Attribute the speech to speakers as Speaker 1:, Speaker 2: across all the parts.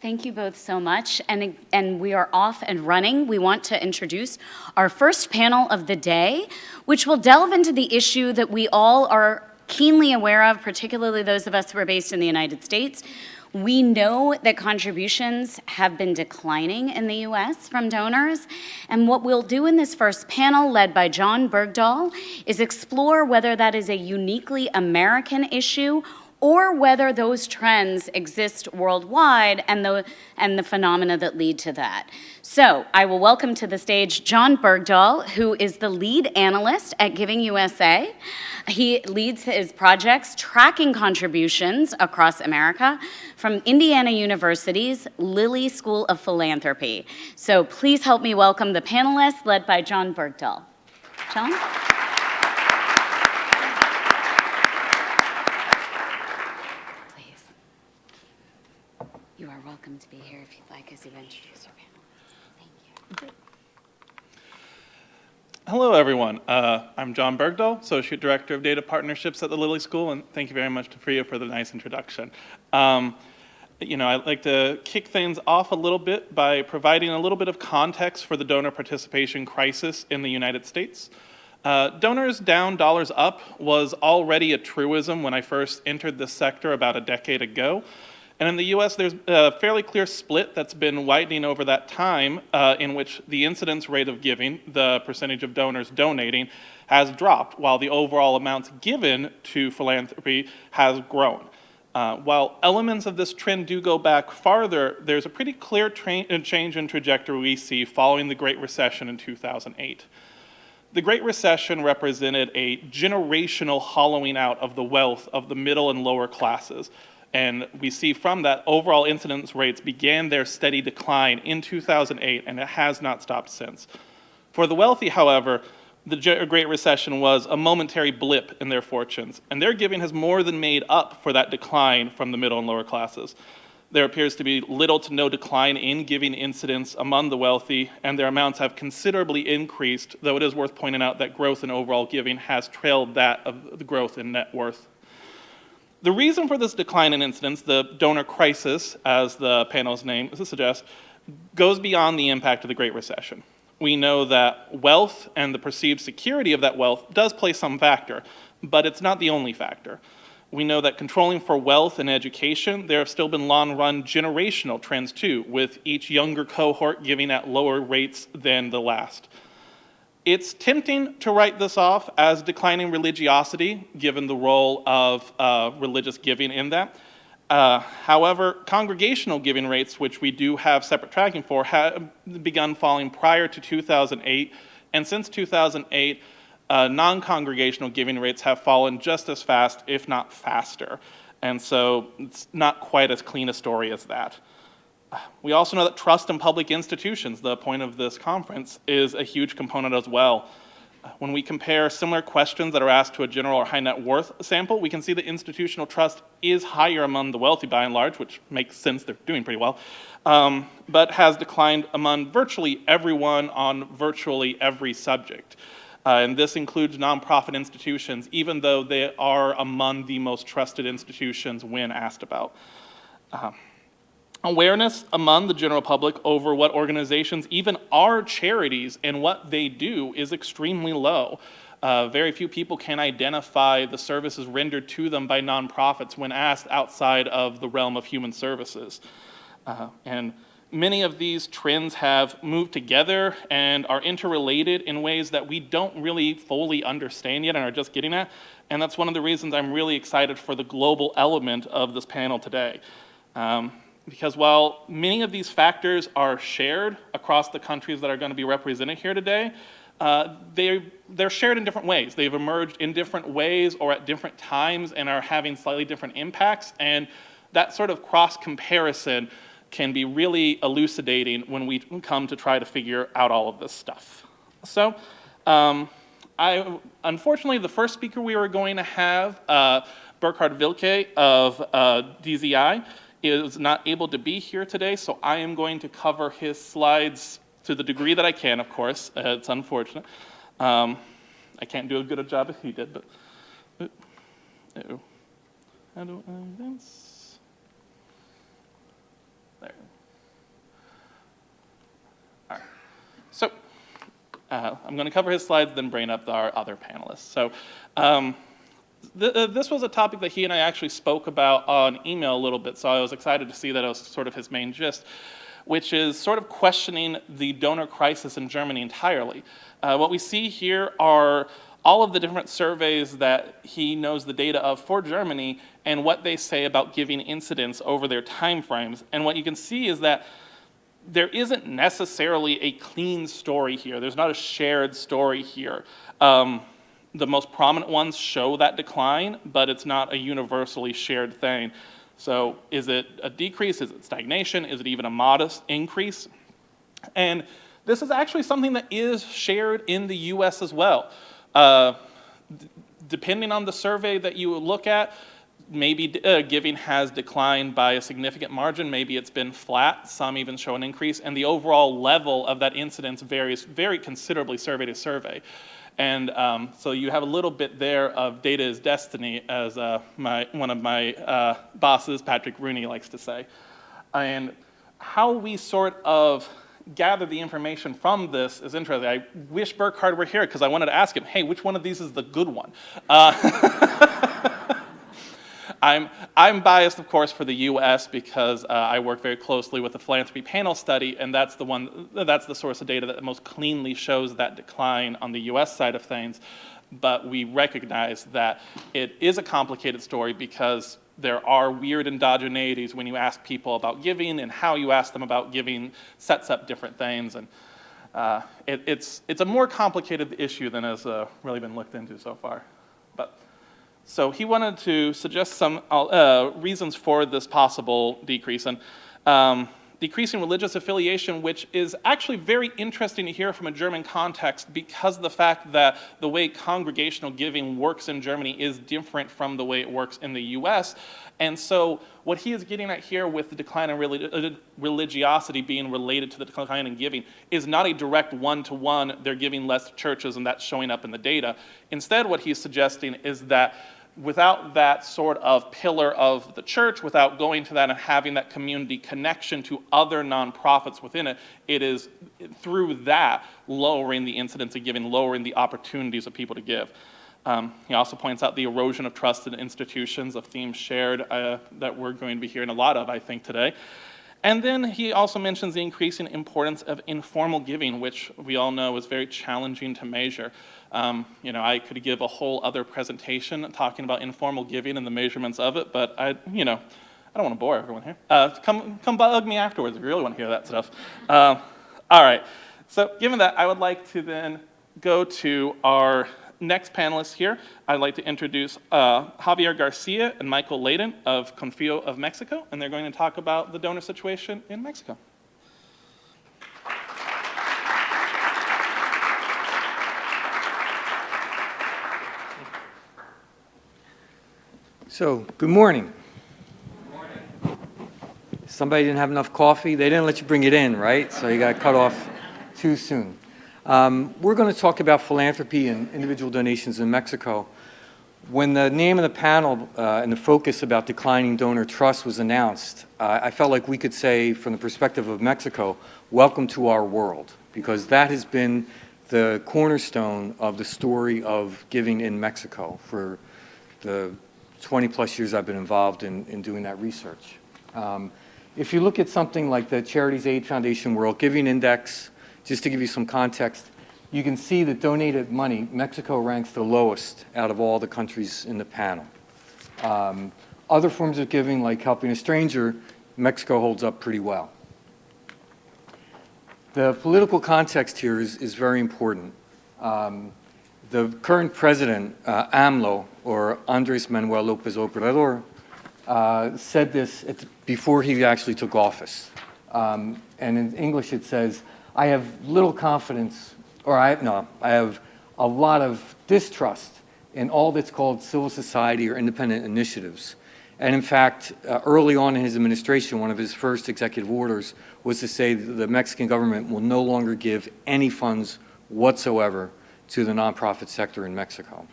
Speaker 1: Thank you both so much. And we are off and running. We want to introduce our first panel of the day, which will delve into the issue that we all are keenly aware of, particularly those of us who are based in the United States. We know that contributions have been declining in the US from donors, and what we'll do in this first panel, led by John Bergdahl, is explore whether that is a uniquely American issue or whether those trends exist worldwide and the phenomena that lead to that. So I will welcome to the stage John Bergdahl, who is the lead analyst at Giving USA. He leads his projects tracking contributions across America from Indiana University's Lilly School of Philanthropy. So please help me welcome the panelists led by John Bergdahl. John? Please. You are welcome to be here if you'd like as you introduce your panelists. Thank you.
Speaker 2: Hello, everyone. I'm John Bergdahl, Associate Director of Data Partnerships at the Lilly School, and thank you very much to Priya for the nice introduction. I'd like to kick things off a little bit by providing a little bit of context for the donor participation crisis in the United States. Donors down, dollars up was already a truism when I first entered this sector about a decade ago. And in the US, there's a fairly clear split that's been widening over that time in which the incidence rate of giving, the percentage of donors donating, has dropped, while the overall amounts given to philanthropy has grown. While elements of this trend do go back farther, there's a pretty clear change in trajectory we see following the Great Recession in 2008. The Great Recession represented a generational hollowing out of the wealth of the middle and lower classes. And we see from that, overall incidence rates began their steady decline in 2008, and it has not stopped since. For the wealthy, however, the Great Recession was a momentary blip in their fortunes, and their giving has more than made up for that decline from the middle and lower classes. There appears to be little to no decline in giving incidence among the wealthy, and their amounts have considerably increased, though it is worth pointing out that growth in overall giving has trailed that of the growth in net worth. The reason for this decline in incidence, the donor crisis, as the panel's name suggests, goes beyond the impact of the Great Recession. We know that wealth and the perceived security of that wealth does play some factor, but it's not the only factor. We know that controlling for wealth and education, there have still been long-run generational trends too, with each younger cohort giving at lower rates than the last. It's tempting to write this off as declining religiosity, given the role of religious giving in that. However, congregational giving rates, which we do have separate tracking for, have begun falling prior to 2008, and since 2008, non-congregational giving rates have fallen just as fast, if not faster. And so it's not quite as clean a story as that. We also know that trust in public institutions, the point of this conference, is a huge component as well. When we compare similar questions that are asked to a general or high net worth sample, we can see that institutional trust is higher among the wealthy by and large, which makes sense, they're doing pretty well, but has declined among virtually everyone on virtually every subject. And this includes nonprofit institutions, even though they are among the most trusted institutions when asked about. Awareness among the general public over what organizations even are charities and what they do is extremely low. Very few people can identify the services rendered to them by nonprofits when asked outside of the realm of human services. And many of these trends have moved together and are interrelated in ways that we don't really fully understand yet and are just getting at. And that's one of the reasons I'm really excited for the global element of this panel today. Because while many of these factors are shared across the countries that are going to be represented here today, they're shared in different ways. They've emerged in different ways or at different times and are having slightly different impacts. And that sort of cross-comparison can be really elucidating when we come to try to figure out all of this stuff. So, unfortunately, the first speaker we were going to have, Burkhard Wilke of DZI, is not able to be here today, so I am going to cover his slides to the degree that I can, of course. It's unfortunate. I can't do as good a job as he did, but... How do I advance? There. I'm going to cover his slides, then bring up our other panelists. So this was a topic that he and I actually spoke about on email a little bit, so I was excited to see that it was sort of his main gist, which is sort of questioning the donor crisis in Germany entirely. What we see here are all of the different surveys that he knows the data of for Germany and what they say about giving incidents over their timeframes. And what you can see is that there isn't necessarily a clean story here. There's not a shared story here. The most prominent ones show that decline, but it's not a universally shared thing. So is it a decrease? Is it stagnation? Is it even a modest increase? And this is actually something that is shared in the US as well. Depending on the survey that you look at, maybe giving has declined by a significant margin. Maybe it's been flat. Some even show an increase. And the overall level of that incidence varies very considerably survey to survey. And so you have a little bit there of data is destiny, as one of my bosses, Patrick Rooney, likes to say. And how we sort of gather the information from this is interesting. I wish Burkhard were here because I wanted to ask him, hey, which one of these is the good one? I'm biased, of course, for the U.S. because I work very closely with the philanthropy panel study, and that's the source of data that most cleanly shows that decline on the U.S. side of things. But we recognize that it is a complicated story because there are weird endogeneities when you ask people about giving, and how you ask them about giving sets up different things. And it's a more complicated issue than has really been looked into so far. So he wanted to suggest some reasons for this possible decrease. And decreasing religious affiliation, which is actually very interesting to hear from a German context because of the fact that the way congregational giving works in Germany is different from the way it works in the US. And so what he is getting at here with the decline in religiosity being related to the decline in giving is not a direct one-to-one, they're giving less to churches and that's showing up in the data. Instead, what he's suggesting is that without that sort of pillar of the church, without going to that and having that community connection to other nonprofits within it, it is through that lowering the incidence of giving, lowering the opportunities of people to give. He also points out the erosion of trust in institutions, a theme shared that we're going to be hearing a lot of, I think, today. And then he also mentions the increasing importance of informal giving, which we all know is very challenging to measure. I could give a whole other presentation talking about informal giving and the measurements of it, but I don't want to bore everyone here. Come bug me afterwards if you really want to hear that stuff. All right. So given that, I would like to then go to our next panelists here. I'd like to introduce Javier Garcia and Michael Layden of Confío of Mexico, and they're going to talk about the donor situation in Mexico.
Speaker 3: So, good morning. Good morning. Somebody didn't have enough coffee. They didn't let you bring it in, right? So you got cut off too soon. We're going to talk about philanthropy and individual donations in Mexico. When the name of the panel and the focus about declining donor trust was announced, I felt like we could say, from the perspective of Mexico, welcome to our world, because that has been the cornerstone of the story of giving in Mexico for the 20-plus years I've been involved in doing that research. If you look at something like the Charities Aid Foundation World Giving Index, just to give you some context, you can see that donated money, Mexico ranks the lowest out of all the countries in the panel. Other forms of giving, like helping a stranger, Mexico holds up pretty well. The political context here is very important. The current president, AMLO, or Andrés Manuel López Obrador, said this before he actually took office. And in English it says, I have little confidence, or I have a lot of distrust in all that's called civil society or independent initiatives. And in fact, early on in his administration, one of his first executive orders was to say that the Mexican government will no longer give any funds whatsoever to the nonprofit sector in Mexico.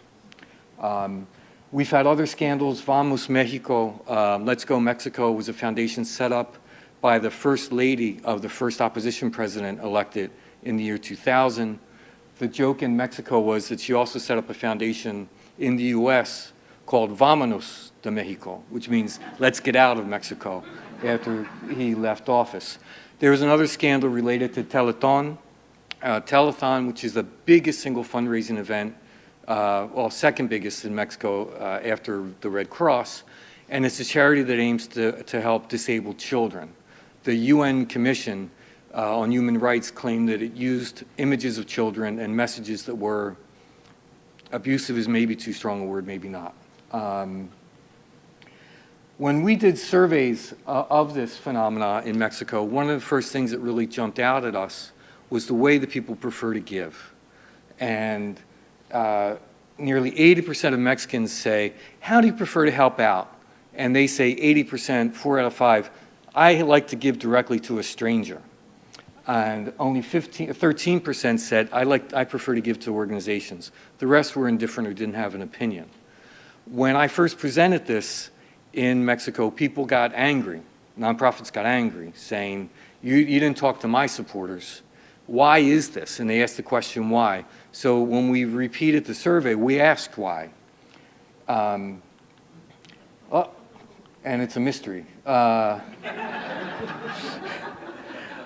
Speaker 3: We've had other scandals. Vamos Mexico, Let's Go Mexico was a foundation set up by the first lady of the first opposition president elected in the year 2000. The joke in Mexico was that she also set up a foundation in the U.S. called Vámonos de Mexico, which means let's get out of Mexico, after he left office. There was another scandal related to Telethon. Telethon, which is the biggest single fundraising event, well, second biggest in Mexico after the Red Cross, and it's a charity that aims to help disabled children. The UN Commission on Human Rights claimed that it used images of children and messages that were abusive is maybe too strong a word, maybe not. When we did surveys of this phenomena in Mexico, one of the first things that really jumped out at us was the way that people prefer to give. And nearly 80% of Mexicans say, how do you prefer to help out? And they say 80%, 4 out of 5, I like to give directly to a stranger. And only 13% said, I prefer to give to organizations. The rest were indifferent or didn't have an opinion. When I first presented this in Mexico, people got angry. Nonprofits got angry, saying, you didn't talk to my supporters. Why is this? And they asked the question, why? So when we repeated the survey, we asked why. And it's a mystery.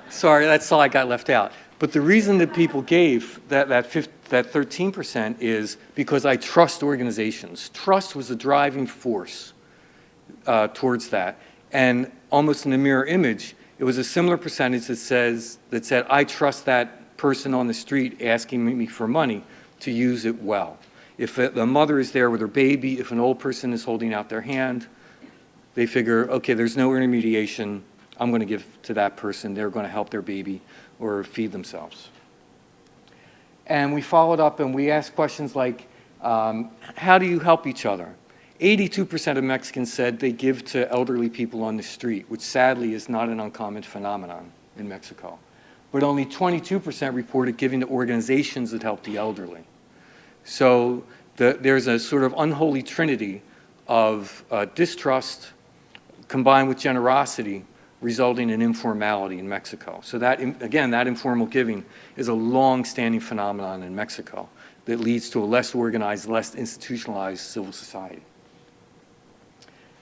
Speaker 3: Sorry, that's all I got left out. But the reason that people gave that 13% is because I trust organizations. Trust was the driving force towards that. And almost in the mirror image, it was a similar percentage that said, I trust that person on the street asking me for money to use it well. If the mother is there with her baby, if an old person is holding out their hand, they figure, okay, there's no intermediation. I'm going to give to that person. They're going to help their baby or feed themselves. And we followed up and we asked questions like, how do you help each other? 82% of Mexicans said they give to elderly people on the street, which sadly is not an uncommon phenomenon in Mexico. But only 22% reported giving to organizations that help the elderly. So there's a sort of unholy trinity of distrust combined with generosity resulting in informality in Mexico. So that, again, that informal giving is a long-standing phenomenon in Mexico that leads to a less organized, less institutionalized civil society.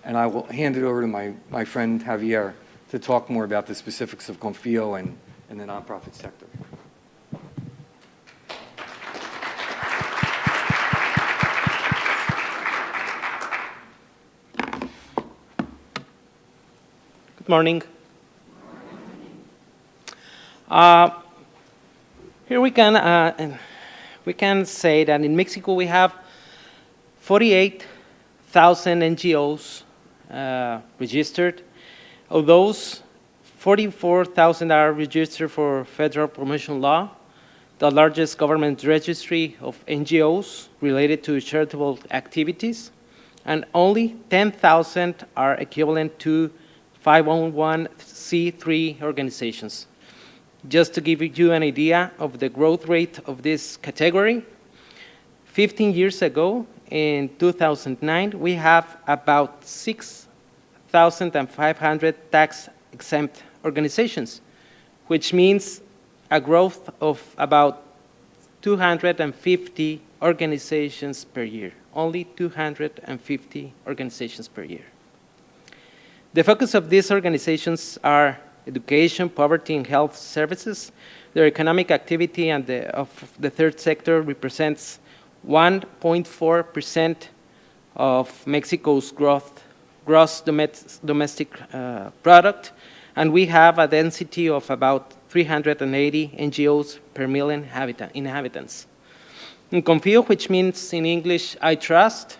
Speaker 3: And I will hand it over to my friend Javier to talk more about the specifics of Confío and the nonprofit sector.
Speaker 4: Good morning. Here we can say that in Mexico we have 48,000 NGOs registered. Of those, 44,000 are registered for federal promotion law, the largest government registry of NGOs related to charitable activities, and only 10,000 are equivalent to 501c3 organizations. Just to give you an idea of the growth rate of this category, 15 years ago, in 2009, we have about 6,500 tax-exempt organizations, which means a growth of about 250 organizations per year, only 250 organizations per year. The focus of these organizations are education, poverty, and health services. Their economic activity and of the third sector represents 1.4% of Mexico's gross domestic product, and we have a density of about 380 NGOs per million inhabitants. In Confío, which means in English, I trust,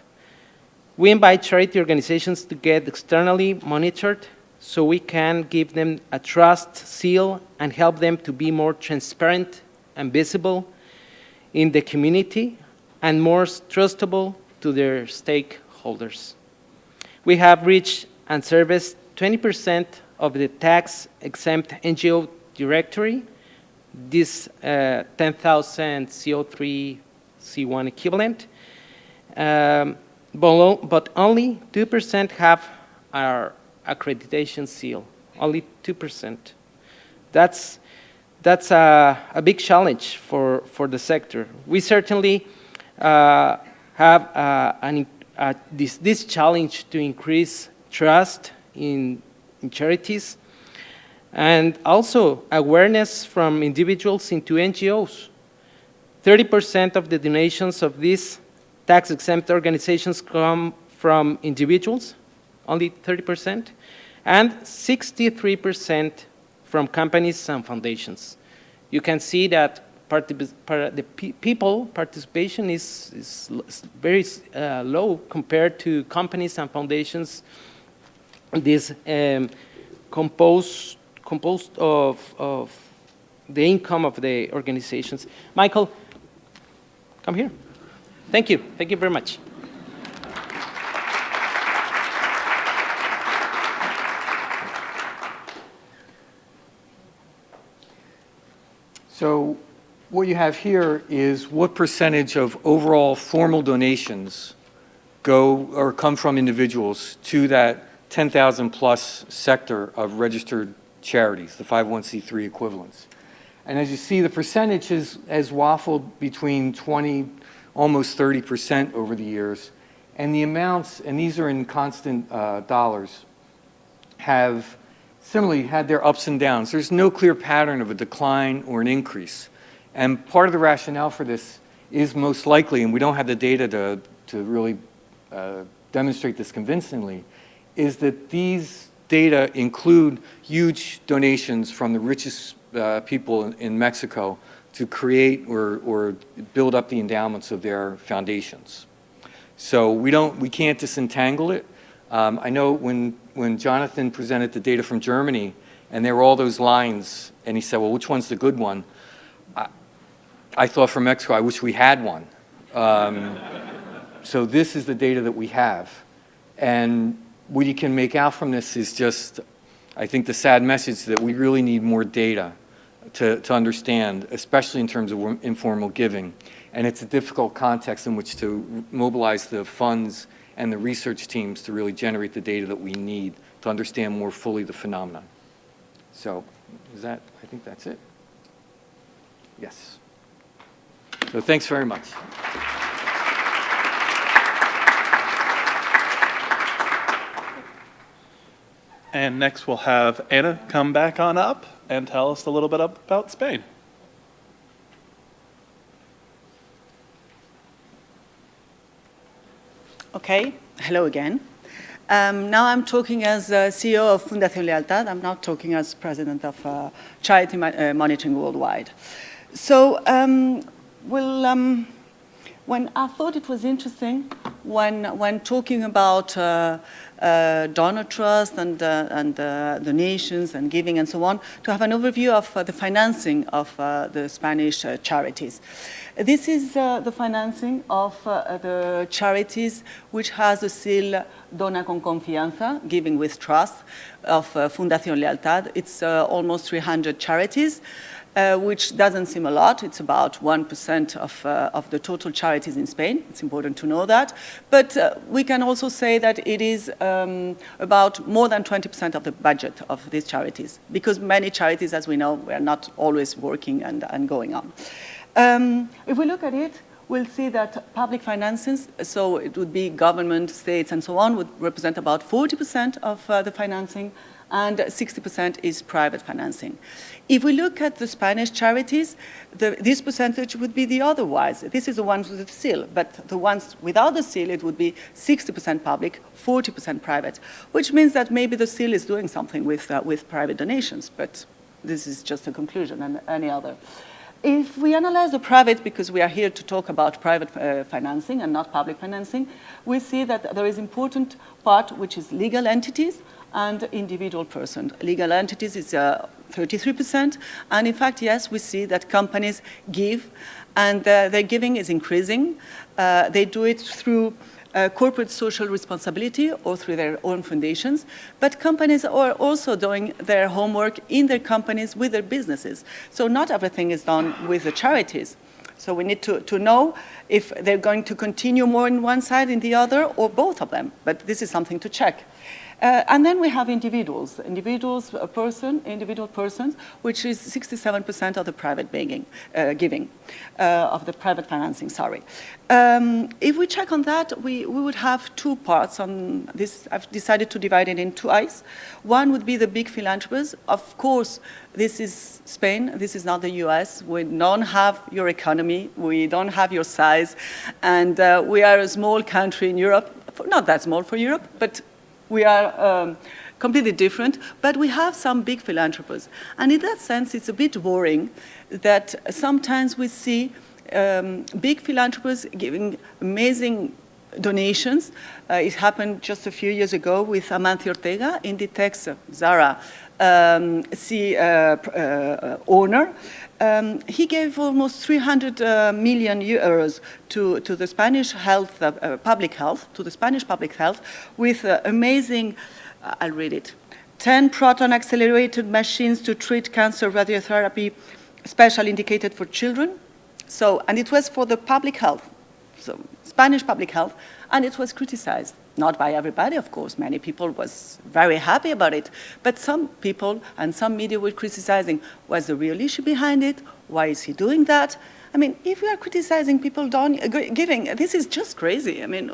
Speaker 4: we invite charity organizations to get externally monitored so we can give them a trust seal and help them to be more transparent and visible in the community and more trustable to their stakeholders. We have reached and serviced 20% of the tax-exempt NGO directory, this 10,000 CO3 C1 equivalent, but only 2% have our accreditation seal, only 2%. That's that's a big challenge for the sector. We certainly have this challenge to increase trust in charities, and also awareness from individuals into NGOs. 30% of the donations of these tax-exempt organizations come from individuals, only 30%, and 63% from companies and foundations. You can see that people participation is very low compared to companies and foundations. This composed of the income of the organizations. Michael, come here. Thank you. Thank you very much.
Speaker 3: So what you have here is what percentage of overall formal donations go or come from individuals to that 10,000 plus sector of registered charities, the 501c3 equivalents. And as you see, the percentage has waffled between 20, almost 30% over the years. And the amounts, and these are in constant dollars, have similarly had their ups and downs. There's no clear pattern of a decline or an increase. And part of the rationale for this is most likely, and we don't have the data to really demonstrate this convincingly, is that these data include huge donations from the richest people in Mexico to create or build up the endowments of their foundations. So we can't disentangle it. I know when Jonathan presented the data from Germany, and there were all those lines, and he said, well, which one's the good one? I thought for Mexico, I wish we had one. So this is the data that we have. And what you can make out from this is just, I think, the sad message that we really need more data to understand, especially in terms of informal giving. And it's a difficult context in which to mobilize the funds and the research teams to really generate the data that we need to understand more fully the phenomenon. So I think that's it. Yes. So thanks very much.
Speaker 2: And next we'll have Anna come back on up and tell us a little bit about Spain.
Speaker 5: Okay, hello again. Now I'm talking as CEO of Fundación Lealtad. I'm not talking as president of Charity Monitoring Worldwide. So, when I thought it was interesting, when talking about donor trust and donations and giving and so on, to have an overview of the financing of the Spanish charities. This is the financing of the charities which has the seal Dona con Confianza, giving with trust, of Fundación Lealtad. It's almost 300 charities. Which doesn't seem a lot. It's about 1% of the total charities in Spain. It's important to know that. But we can also say that it is about more than 20% of the budget of these charities, because many charities, as we know, are not always working and going on. If we look at it, we'll see that public finances, so it would be government, states, and so on, would represent about 40% of the financing, and 60% is private financing. If we look at the Spanish charities, this percentage would be the otherwise. This is the ones with the seal, but the ones without the seal, it would be 60% public, 40% private, which means that maybe the seal is doing something with private donations, but this is just a conclusion and any other. If we analyze the private, because we are here to talk about private financing and not public financing, we see that there is important part which is legal entities and individual person. Legal entities is 33%, and in fact, yes, we see that companies give, and their giving is increasing. They do it through corporate social responsibility or through their own foundations, but companies are also doing their homework in their companies with their businesses. So not everything is done with the charities. So we need to know if they're going to continue more in one side, in the other, or both of them, but this is something to check. And then we have individuals, individual persons, which is 67% of the private giving, of the private financing, sorry. If we check on that, we would have two parts on this. I've decided to divide it in two eyes. One would be the big philanthropists. Of course, this is Spain, this is not the US. We don't have your economy, we don't have your size, and we are a small country in Europe, not that small for Europe, but we are completely different, but we have some big philanthropists. And in that sense, it's a bit worrying that sometimes we see big philanthropists giving amazing donations. It happened just a few years ago with Amancio Ortega, Inditex, Zara owner. He gave almost 300 million euros to the Spanish public health, to the Spanish public health, with amazing, I'll read it, 10 proton accelerated machines to treat cancer radiotherapy, special indicated for children. So, and it was for the public health, so Spanish public health, and it was criticized. Not by everybody, of course. Many people was very happy about it. But some people and some media were criticizing, what's the real issue behind it? Why is he doing that? I mean, if we are criticizing people giving, this is just crazy. I mean,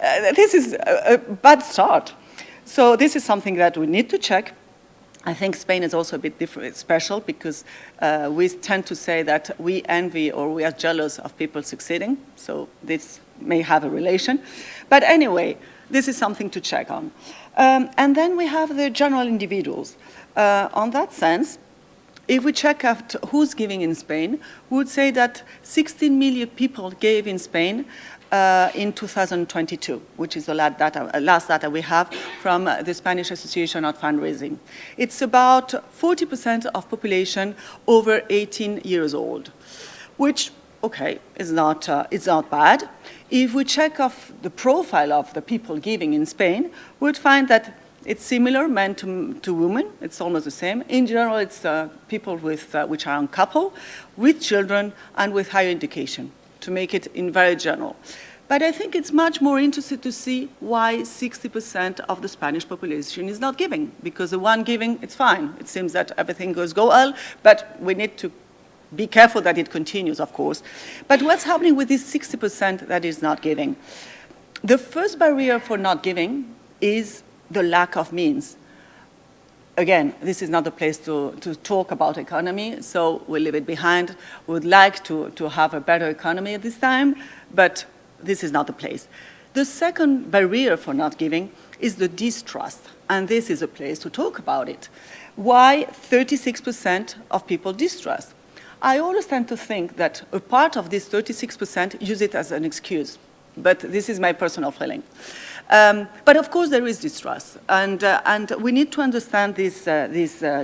Speaker 5: this is a bad start. So this is something that we need to check. I think Spain is also a bit different, special, because we tend to say that we envy or we are jealous of people succeeding. So this may have a relation. But anyway, this is something to check on. And then we have the general individuals. On that sense, if we check out who's giving in Spain, we would say that 16 million people gave in Spain in 2022, which is the last data we have from the Spanish Association of Fundraising. It's about 40% of population over 18 years old, which, okay, is not bad. If we check off the profile of the people giving in Spain, we'd find that it's similar, men to women. It's almost the same. In general, it's people which are uncoupled, with children, and with higher education, to make it in very general. But I think it's much more interesting to see why 60% of the Spanish population is not giving. Because the one giving, it's fine. It seems that everything goes well, but we need to be careful that it continues, of course. But what's happening with this 60% that is not giving? The first barrier for not giving is the lack of means. Again, this is not the place to talk about economy, so we'll leave it behind. We would like to have a better economy at this time, but this is not the place. The second barrier for not giving is the distrust, and this is a place to talk about it. Why 36% of people distrust? I always tend to think that a part of this 36% use it as an excuse, but this is my personal feeling. But of course there is distrust, and we need to understand this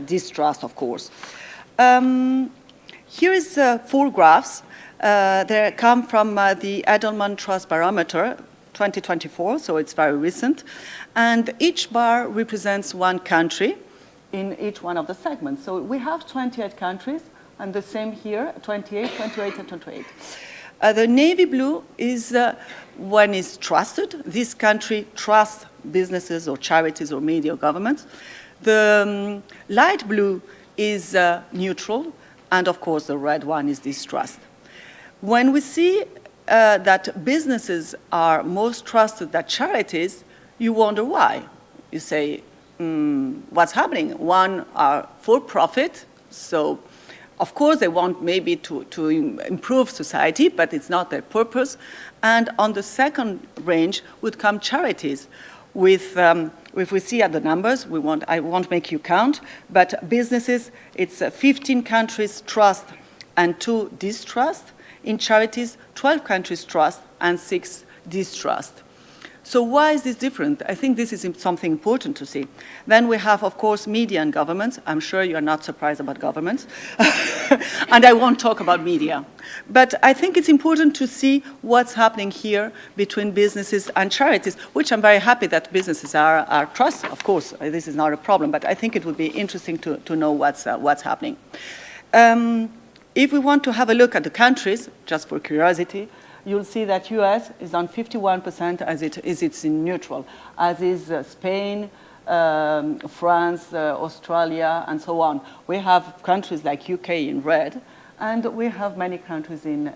Speaker 5: distrust, of course. Here is 4 graphs. They come from the Edelman Trust Barometer 2024, so it's very recent. And each bar represents one country in each one of the segments. So we have 28 countries, and the same here, 28, 28, and 28. The navy blue is when it's trusted. This country trusts businesses or charities or media or governments. The light blue is neutral, and of course the red one is distrust. When we see that businesses are most trusted than charities, you wonder why. You say, what's happening? One are for profit, so of course they want maybe to improve society, but it's not their purpose. And on the second range would come charities. With, if we see at the numbers, I won't make you count, but businesses, it's 15 countries trust and 2 distrust. In charities, 12 countries trust and 6 distrust. So why is this different? I think this is something important to see. Then we have, of course, media and governments. I'm sure you are not surprised about governments. And I won't talk about media. But I think it's important to see what's happening here between businesses and charities, which I'm very happy that businesses are trust. Of course, this is not a problem, but I think it would be interesting to know what's happening. If we want to have a look at the countries, just for curiosity, you'll see that US is on 51% as it's in neutral, as is Spain, France, Australia, and so on. We have countries like UK in red, and we have many countries in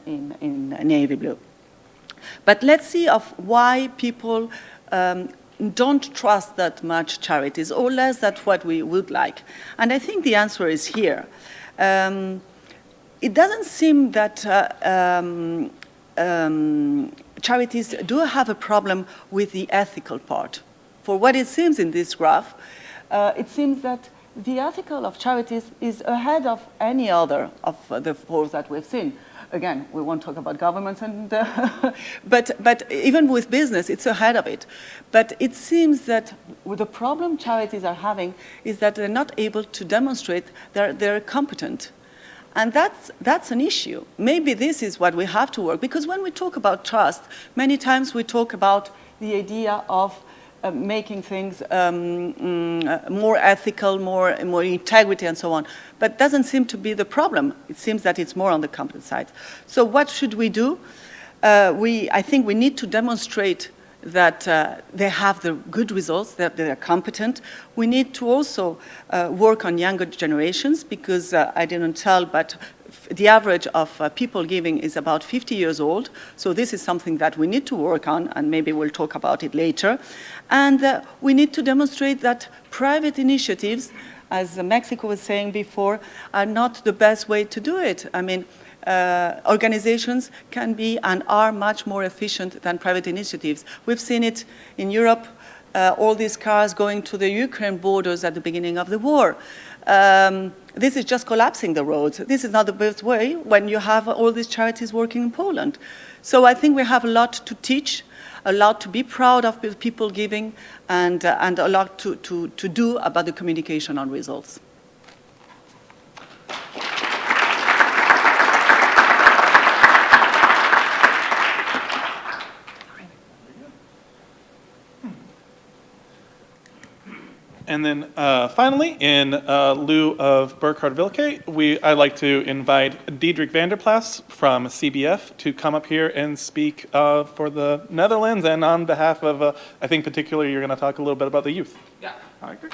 Speaker 5: navy blue. But let's see of why people don't trust that much charities, or less than what we would like. And I think the answer is here. It doesn't seem that charities do have a problem with the ethical part. For what it seems in this graph, it seems that the ethical of charities is ahead of any other of the four that we've seen. Again, we won't talk about governments, and, but even with business, it's ahead of it. But it seems that the problem charities are having is that they're not able to demonstrate they're competent. And that's an issue. Maybe this is what we have to work, because when we talk about trust, many times we talk about the idea of making things more ethical, more integrity, and so on. But doesn't seem to be the problem. It seems that it's more on the competent side. So what should we do? I think we need to demonstrate that they have the good results, that they are competent. We need to also work on younger generations, because I didn't tell, but the average of people giving is about 50 years old. So this is something that we need to work on, and maybe we'll talk about it later. And we need to demonstrate that private initiatives, as Mexico was saying before, are not the best way to do it. I mean, organizations can be and are much more efficient than private initiatives. We've seen it in Europe, all these cars going to the Ukraine borders at the beginning of the war. This is just collapsing the roads. This is not the best way when you have all these charities working in Poland. So I think we have a lot to teach, a lot to be proud of people giving, and a lot to do about the communication on results.
Speaker 2: And then finally, in lieu of Burkhard Wilke, I'd like to invite Diederik van der Plas from CBF to come up here and speak for the Netherlands, and on behalf of, I think particularly you're going to talk a little bit about the youth.
Speaker 6: Yeah.
Speaker 2: All right, great.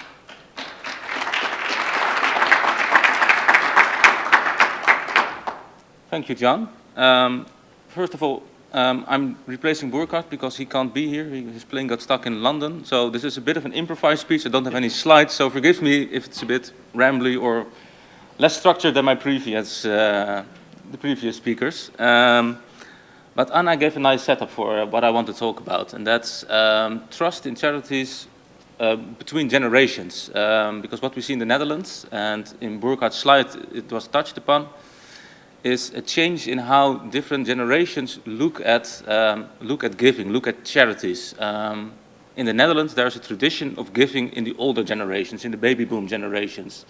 Speaker 6: Thank you, John. First of all, I'm replacing Burkhard because he can't be here. His plane got stuck in London. So this is a bit of an improvised speech. I don't have any slides, so forgive me if it's a bit rambly or less structured than my previous, the previous speakers. But Anna gave a nice setup for what I want to talk about, and that's trust in charities between generations. Because what we see in the Netherlands, and in Burkhard's slide it was touched upon, is a change in how different generations look at giving, look at charities. In the Netherlands, there's a tradition of giving in the older generations, in the baby boom generations.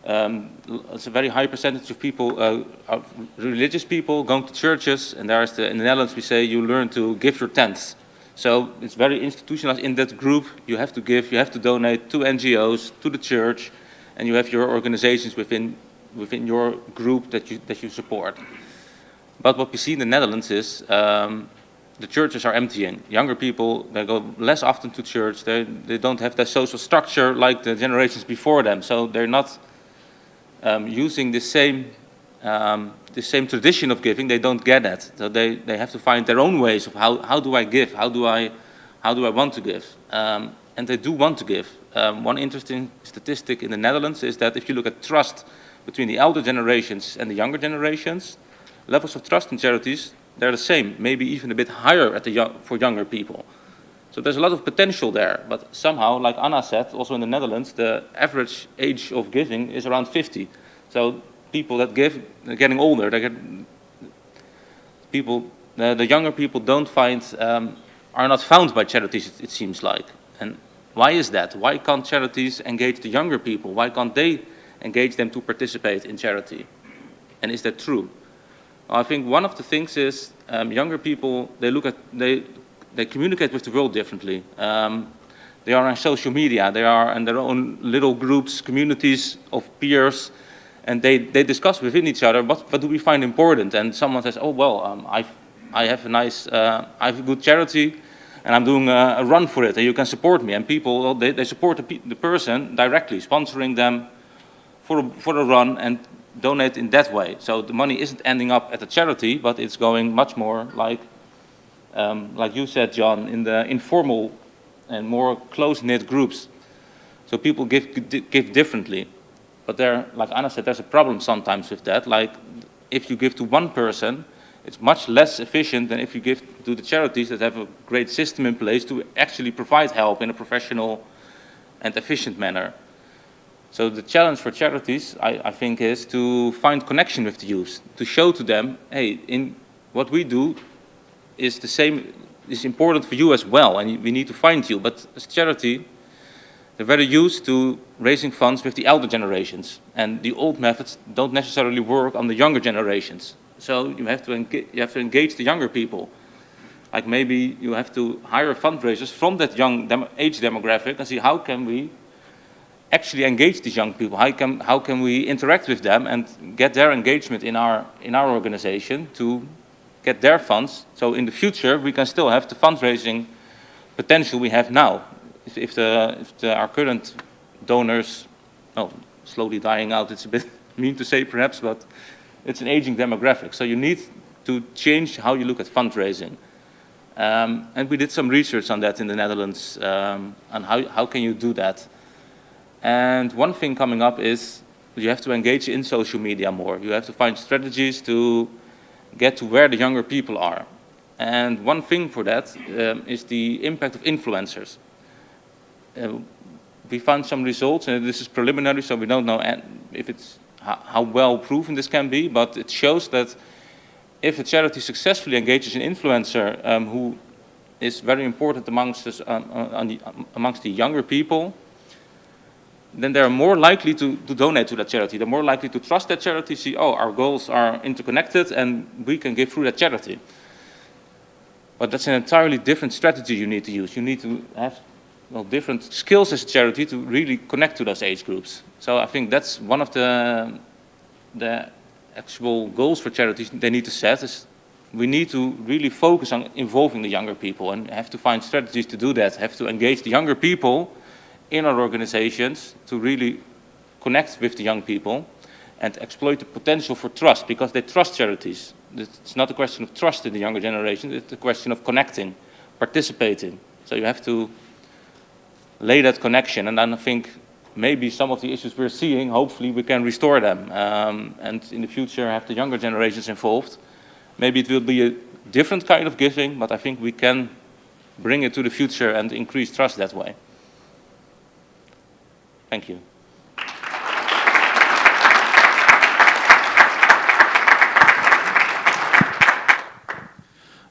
Speaker 6: It's a very high percentage of people, are religious people, going to churches, and in the Netherlands we say you learn to give your tenth. So it's very institutionalized. In that group, you have to give, you have to donate to NGOs, to the church, and you have your organizations within your group that you support. But what we see in the Netherlands is the churches are emptying. Younger people, they go less often to church. They don't have that social structure like the generations before them. So they're not using the same tradition of giving. They don't get that. So they have to find their own ways of how do I give? How do I want to give? And they do want to give. One interesting statistic in the Netherlands is that if you look at trust between the elder generations and the younger generations, levels of trust in charities, they're the same, maybe even a bit higher for younger people. So there's a lot of potential there, but somehow, like Anna said, also in the Netherlands, the average age of giving is around 50. So people that give are getting older. The younger people are not found by charities, it seems like. And why is that? Why can't charities engage the younger people? Why can't they engage them to participate in charity? And is that true? Well, I think one of the things is younger people, they communicate with the world differently. They are on social media, they are in their own little groups, communities of peers, and they discuss within each other what do we find important. And someone says, oh well, I have a good charity, and I'm doing a run for it, and you can support me. And people, well, they support the person directly, sponsoring them for a run and donate in that way. So the money isn't ending up at a charity, but it's going much more like you said, John, in the informal and more close-knit groups. So people give differently. But there, like Anna said, there's a problem sometimes with that. Like, if you give to one person, it's much less efficient than if you give to the charities that have a great system in place to actually provide help in a professional and efficient manner. So the challenge for charities, I think, is to find connection with the youth, to show to them, hey, in what we do is the same, is important for you as well, and we need to find you. But as charity, they're very used to raising funds with the elder generations, and the old methods don't necessarily work on the younger generations. So you have to engage the younger people. Like maybe you have to hire fundraisers from that young age demographic and see how can we actually engage these young people. How can we interact with them and get their engagement in our organization to get their funds. So in the future we can still have the fundraising potential we have now. If our current donors, slowly dying out, it's a bit mean to say perhaps, but it's an aging demographic. So you need to change how you look at fundraising. And we did some research on that in the Netherlands, on how can you do that. And one thing coming up is you have to engage in social media more. You have to find strategies to get to where the younger people are. And one thing for that is the impact of influencers. We found some results, and this is preliminary, so we don't know if it's how well proven this can be, but it shows that if a charity successfully engages an influencer who is very important amongst the younger people, then they're more likely to donate to that charity. They're more likely to trust that charity, see, oh, our goals are interconnected and we can give through that charity. But that's an entirely different strategy you need to use. You need to have different skills as a charity to really connect to those age groups. So I think that's one of the actual goals for charities they need to set is we need to really focus on involving the younger people and have to find strategies to do that, have to engage the younger people in our organizations to really connect with the young people and exploit the potential for trust, because they trust charities. It's not a question of trust in the younger generation, it's a question of connecting, participating. So you have to lay that connection, and then I think maybe some of the issues we're seeing, hopefully we can restore them, and in the future have the younger generations involved. Maybe it will be a different kind of giving, but I think we can bring it to the future and increase trust that way. Thank you.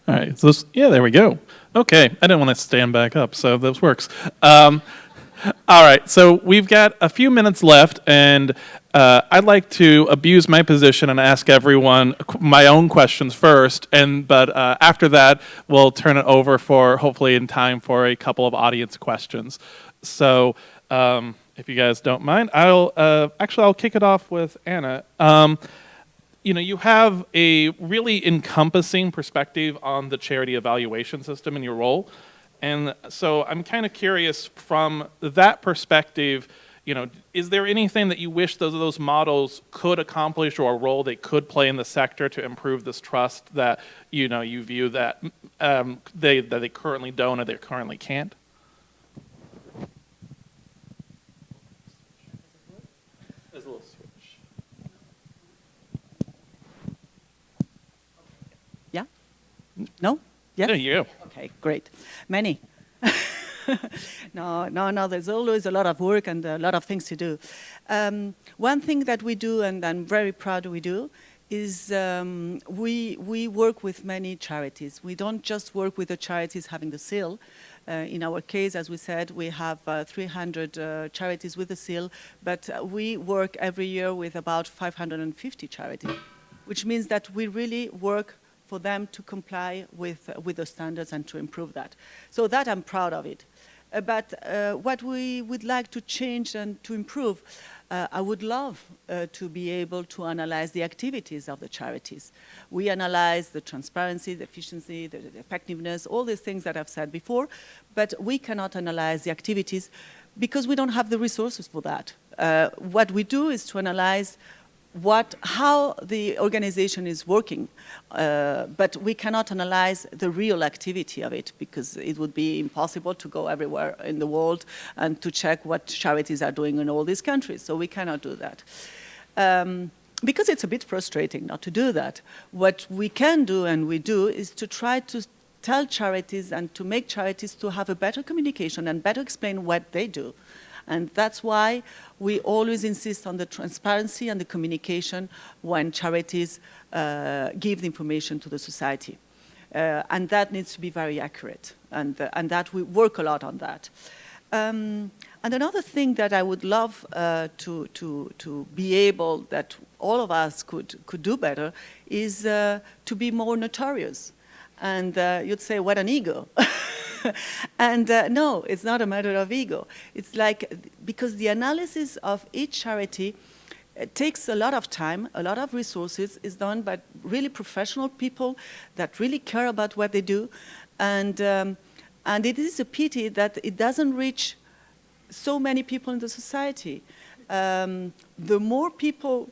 Speaker 2: All right, so there we go. Okay, I didn't want to stand back up, so this works. All right, so we've got a few minutes left, and I'd like to abuse my position and ask everyone my own questions first, but after that, we'll turn it over for, hopefully in time, for a couple of audience questions. So if you guys don't mind, I'll kick it off with Anna. You have a really encompassing perspective on the charity evaluation system in your role. And so I'm kind of curious from that perspective, is there anything that you wish those models could accomplish or a role they could play in the sector to improve this trust that, you view that they currently don't or they currently can't? There's a little switch.
Speaker 5: Yeah? No? Yes?
Speaker 2: There you go.
Speaker 5: Okay, great. Many. No, there's always a lot of work and a lot of things to do. One thing that we do, and I'm very proud we do, is we work with many charities. We don't just work with the charities having the seal. In our case, as we said, we have 300 charities with the seal, but we work every year with about 550 charities, which means that we really work for them to comply with the standards and to improve that. So that I'm proud of it. But what we would like to change and to improve, I would love to be able to analyze the activities of the charities. We analyze the transparency, the efficiency, the effectiveness, all these things that I've said before, but we cannot analyze the activities because we don't have the resources for that. What we do is to analyze how the organization is working, but we cannot analyze the real activity of it because it would be impossible to go everywhere in the world and to check what charities are doing in all these countries. So we cannot do that. Because it's a bit frustrating not to do that. What we can do and we do is to try to tell charities and to make charities to have a better communication and better explain what they do. And that's why we always insist on the transparency and the communication when charities give the information to the society. And that needs to be very accurate. And that we work a lot on that. And another thing that I would love to be able, that all of us could do better, is to be more notorious. And you'd say, what an ego. And no, it's not a matter of ego. It's like, because the analysis of each charity takes a lot of time, a lot of resources, is done by really professional people that really care about what they do. And it is a pity that it doesn't reach so many people in the society. The more people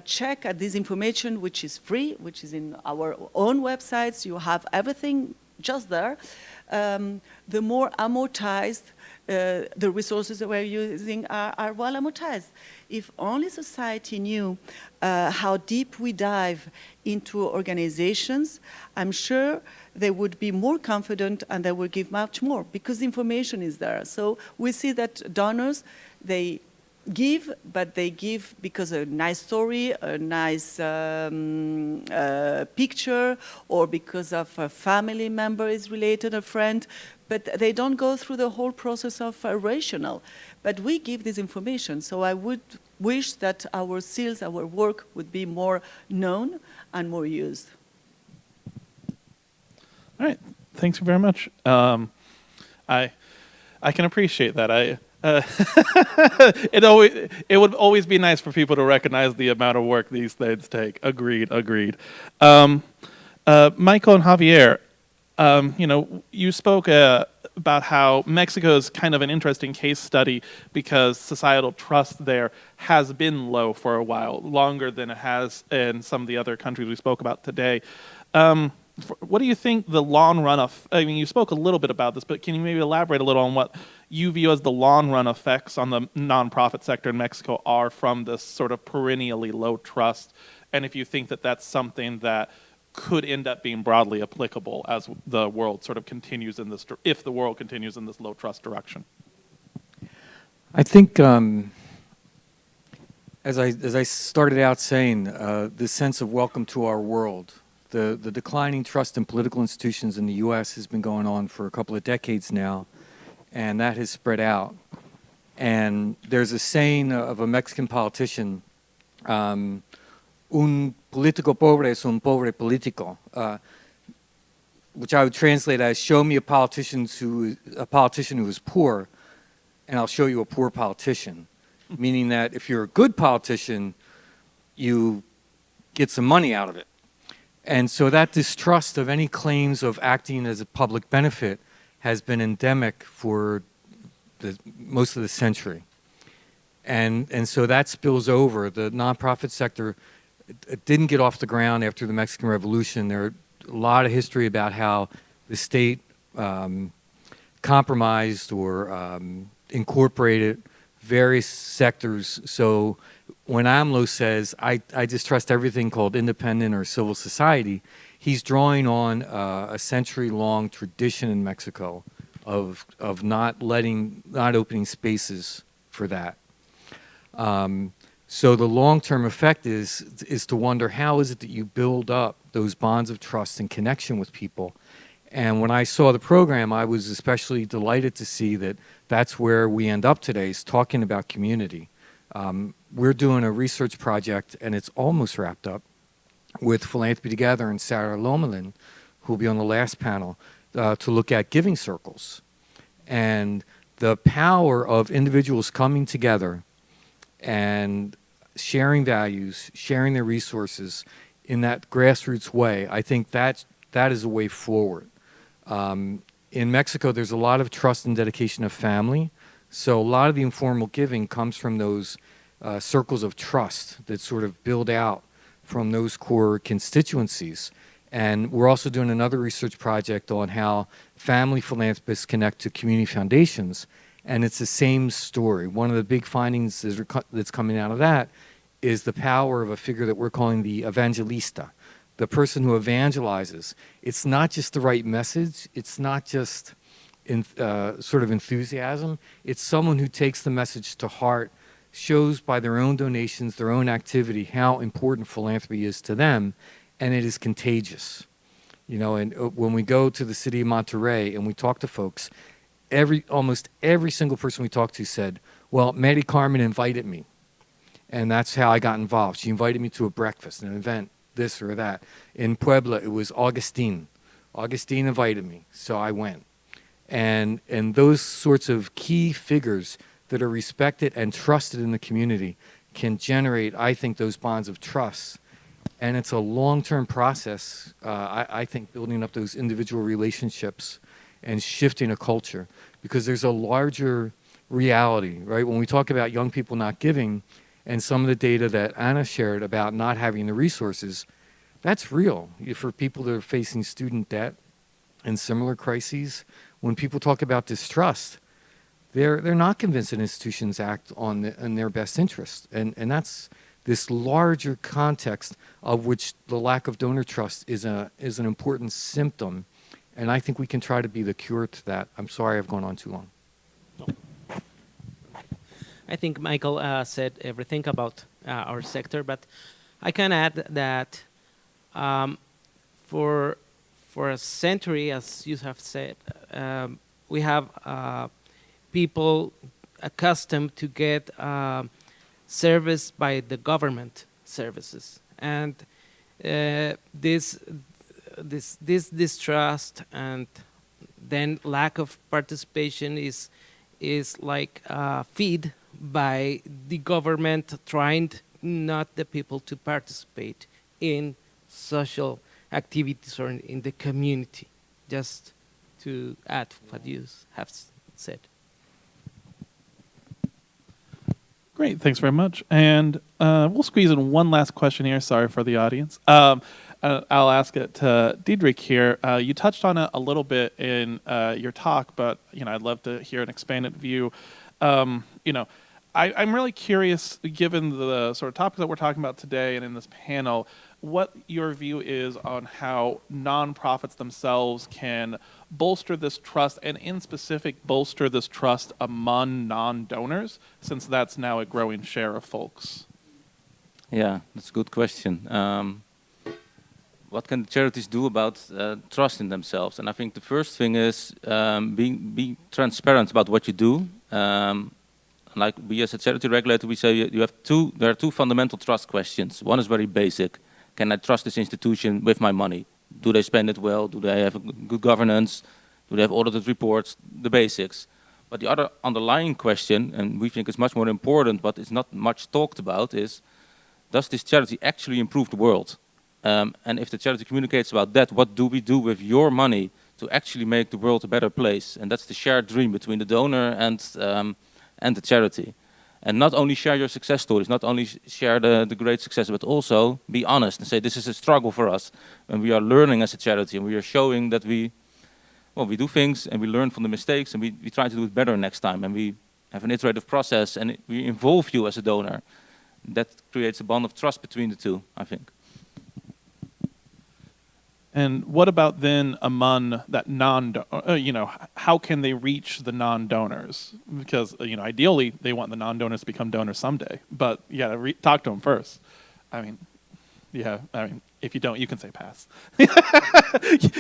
Speaker 5: check at this information, which is free, which is in our own websites, you have everything just there, the more amortized the resources that we're using are well amortized. If only society knew how deep we dive into organizations, I'm sure they would be more confident and they would give much more because the information is there. So we see that donors, they give, but they give because a nice story, a nice picture, or because of a family member is related, a friend, but they don't go through the whole process of rational. But we give this information, so I would wish that our skills, our work would be more known and more used.
Speaker 2: All right, thanks very much. I can appreciate that. It would always be nice for people to recognize the amount of work these things take. Agreed. Michael and Javier, you spoke about how Mexico is kind of an interesting case study because societal trust there has been low for a while, longer than it has in some of the other countries we spoke about today. What do you think the long run of, I mean, you spoke a little bit about this, but can you maybe elaborate a little on what you view as the long run effects on the nonprofit sector in Mexico are from this sort of perennially low trust? And if you think that that's something that could end up being broadly applicable as the world sort of continues in this, if the world continues in this low trust direction?
Speaker 3: I think, as I started out saying, the sense of welcome to our world, the declining trust in political institutions in the U.S. has been going on for a couple of decades now, and that has spread out. And there's a saying of a Mexican politician, un político pobre es un pobre político, which I would translate as, show me a politician who is poor, and I'll show you a poor politician. Meaning that if you're a good politician, you get some money out of it. And so that distrust of any claims of acting as a public benefit has been endemic for most of the century. And so that spills over. The nonprofit sector didn't get off the ground after the Mexican Revolution. There a lot of history about how the state compromised or incorporated various sectors. So when AMLO says, I distrust everything called independent or civil society, he's drawing on a century-long tradition in Mexico of not opening spaces for that. So the long-term effect is to wonder, how is it that you build up those bonds of trust and connection with people? And when I saw the program, I was especially delighted to see that that's where we end up today, is talking about community. We're doing a research project, and it's almost wrapped up, with Philanthropy Together and Sarah Lomelin, who will be on the last panel, to look at giving circles. And the power of individuals coming together and sharing values, sharing their resources in that grassroots way, I think that is a way forward. In Mexico, there's a lot of trust and dedication of family. So a lot of the informal giving comes from those circles of trust that sort of build out from those core constituencies. And we're also doing another research project on how family philanthropists connect to community foundations. And it's the same story. One of the big findings that's coming out of that is the power of a figure that we're calling the evangelista, the person who evangelizes. It's not just the right message. It's not just sort of enthusiasm. It's someone who takes the message to heart, shows by their own donations, their own activity, how important philanthropy is to them, and it is contagious. You know, and when we go to the city of Monterrey and we talk to folks, almost every single person we talked to said, well, Mary Carmen invited me, and that's how I got involved. She invited me to a breakfast, an event, this or that. In Puebla, it was Augustine. Augustine invited me, so I went. And those sorts of key figures that are respected and trusted in the community can generate, I think, those bonds of trust. And it's a long-term process, I think, building up those individual relationships and shifting a culture, because there's a larger reality, right? When we talk about young people not giving and some of the data that Anna shared about not having the resources, that's real. For people that are facing student debt and similar crises, when people talk about distrust, they're not convinced that institutions act in their best interest. And that's this larger context of which the lack of donor trust is an important symptom. And I think we can try to be the cure to that. I'm sorry I've gone on too long.
Speaker 4: I think Michael said everything about our sector, but I can add that for a century, as you have said, we have people accustomed to get service by the government services, and this distrust and then lack of participation is like feed by the government trying not the people to participate in social activities or in the community. Just to add what you have said.
Speaker 2: Great, thanks very much. And we'll squeeze in one last question here. Sorry for the audience. I'll ask it to Diederik here. You touched on it a little bit in your talk, but I'd love to hear an expanded view. I'm really curious, given the sort of topic that we're talking about today and in this panel, what your view is on how nonprofits themselves can bolster this trust, and in specific, bolster this trust among non-donors, since that's now a growing share of folks.
Speaker 6: Yeah, that's a good question. What can charities do about trust in themselves? And I think the first thing is be transparent about what you do. Like we as a charity regulator, we say there are two fundamental trust questions. One is very basic. Can I trust this institution with my money? Do they spend it well? Do they have good governance? Do they have audited reports? The basics. But the other underlying question, and we think is much more important, but it's not much talked about, is does this charity actually improve the world? And if the charity communicates about that, what do we do with your money to actually make the world a better place? And that's the shared dream between the donor and the charity. And not only share your success stories, not only share the great success, but also be honest and say this is a struggle for us. And we are learning as a charity, and we are showing that we do things and we learn from the mistakes, and we try to do it better next time. And we have an iterative process, and we involve you as a donor. That creates a bond of trust between the two, I think.
Speaker 2: And what about then among that how can they reach the non-donors? Because, ideally they want the non-donors to become donors someday, but talk to them first. If you don't, you can say pass.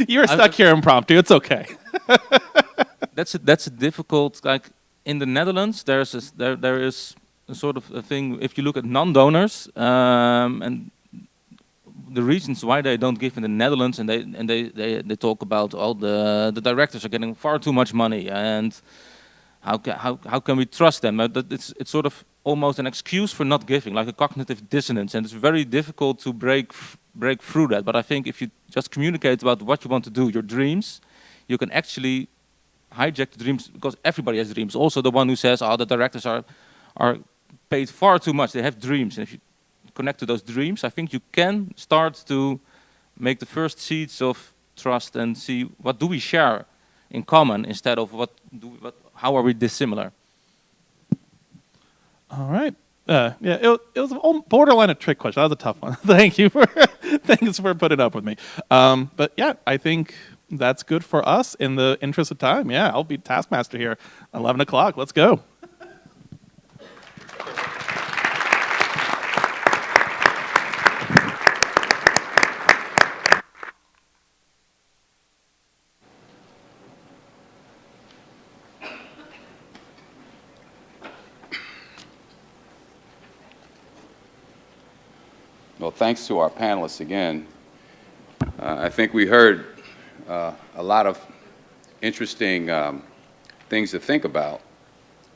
Speaker 2: You're stuck here impromptu, it's okay.
Speaker 6: That's a difficult, like in the Netherlands, there is a sort of a thing, if you look at non-donors, and the reasons why they don't give in the Netherlands, and they talk about all the directors are getting far too much money, and how can we trust them? It's sort of almost an excuse for not giving, like a cognitive dissonance, and it's very difficult to break through that. But I think if you just communicate about what you want to do, your dreams, you can actually hijack the dreams, because everybody has dreams. Also the one who says, oh, the directors are paid far too much, they have dreams. And if you connect to those dreams, I think you can start to make the first seeds of trust and see what do we share in common instead of how are we dissimilar.
Speaker 2: All right. Yeah, it was borderline a trick question. That was a tough one. Thanks for putting up with me. But yeah, I think that's good for us in the interest of time. Yeah, I'll be taskmaster here. 11 o'clock. Let's go.
Speaker 7: Well, thanks to our panelists again. I think we heard a lot of interesting things to think about.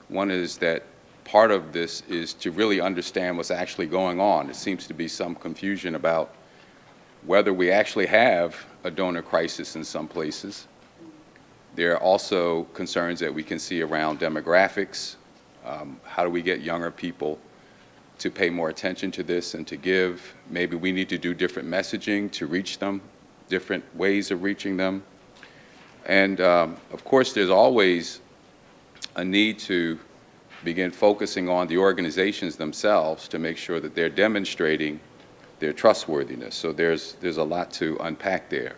Speaker 7: One is that part of this is to really understand what's actually going on. There seems to be some confusion about whether we actually have a donor crisis in some places. There are also concerns that we can see around demographics. How do we get younger people to pay more attention to this and to give? Maybe we need to do different messaging to reach them, different ways of reaching them. And of course, there's always a need to begin focusing on the organizations themselves to make sure that they're demonstrating their trustworthiness. So there's a lot to unpack there.